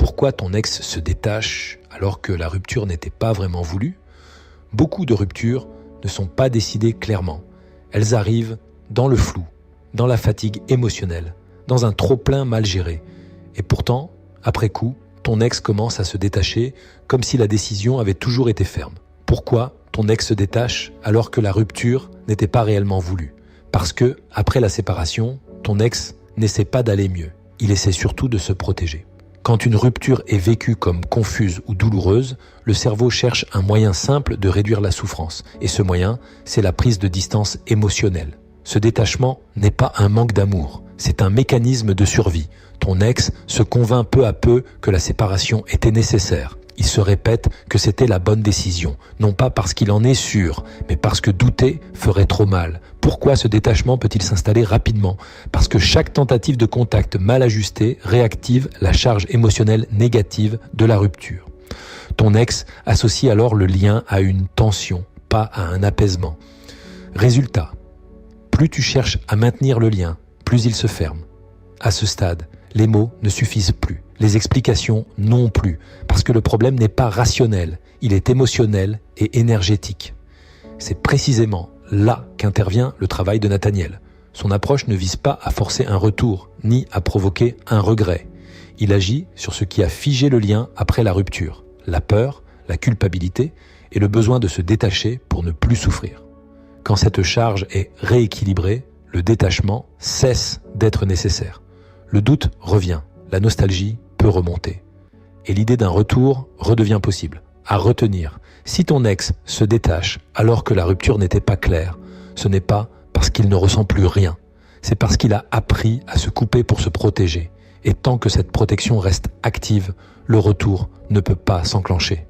Pourquoi ton ex se détache alors que la rupture n'était pas vraiment voulue? Beaucoup de ruptures ne sont pas décidées clairement. Elles arrivent dans le flou, dans la fatigue émotionnelle, dans un trop-plein mal géré. Et pourtant, après coup, ton ex commence à se détacher comme si la décision avait toujours été ferme. Pourquoi ton ex se détache alors que la rupture n'était pas réellement voulue? Parce que, après la séparation, ton ex n'essaie pas d'aller mieux. Il essaie surtout de se protéger. Quand une rupture est vécue comme confuse ou douloureuse, le cerveau cherche un moyen simple de réduire la souffrance. Et ce moyen, c'est la prise de distance émotionnelle. Ce détachement n'est pas un manque d'amour, c'est un mécanisme de survie. Ton ex se convainc peu à peu que la séparation était nécessaire. Il se répète que c'était la bonne décision, non pas parce qu'il en est sûr, mais parce que douter ferait trop mal. Pourquoi ce détachement peut-il s'installer rapidement? Parce que chaque tentative de contact mal ajustée réactive la charge émotionnelle négative de la rupture. Ton ex associe alors le lien à une tension, pas à un apaisement. Résultat, plus tu cherches à maintenir le lien, plus il se ferme. À ce stade, les mots ne suffisent plus, les explications non plus, parce que le problème n'est pas rationnel, il est émotionnel et énergétique. C'est précisément là qu'intervient le travail de Nathaniel. Son approche ne vise pas à forcer un retour, ni à provoquer un regret. Il agit sur ce qui a figé le lien après la rupture, la peur, la culpabilité et le besoin de se détacher pour ne plus souffrir. Quand cette charge est rééquilibrée, le détachement cesse d'être nécessaire. Le doute revient, la nostalgie peut remonter. Et l'idée d'un retour redevient possible. À retenir, si ton ex se détache alors que la rupture n'était pas claire, ce n'est pas parce qu'il ne ressent plus rien. C'est parce qu'il a appris à se couper pour se protéger. Et tant que cette protection reste active, le retour ne peut pas s'enclencher.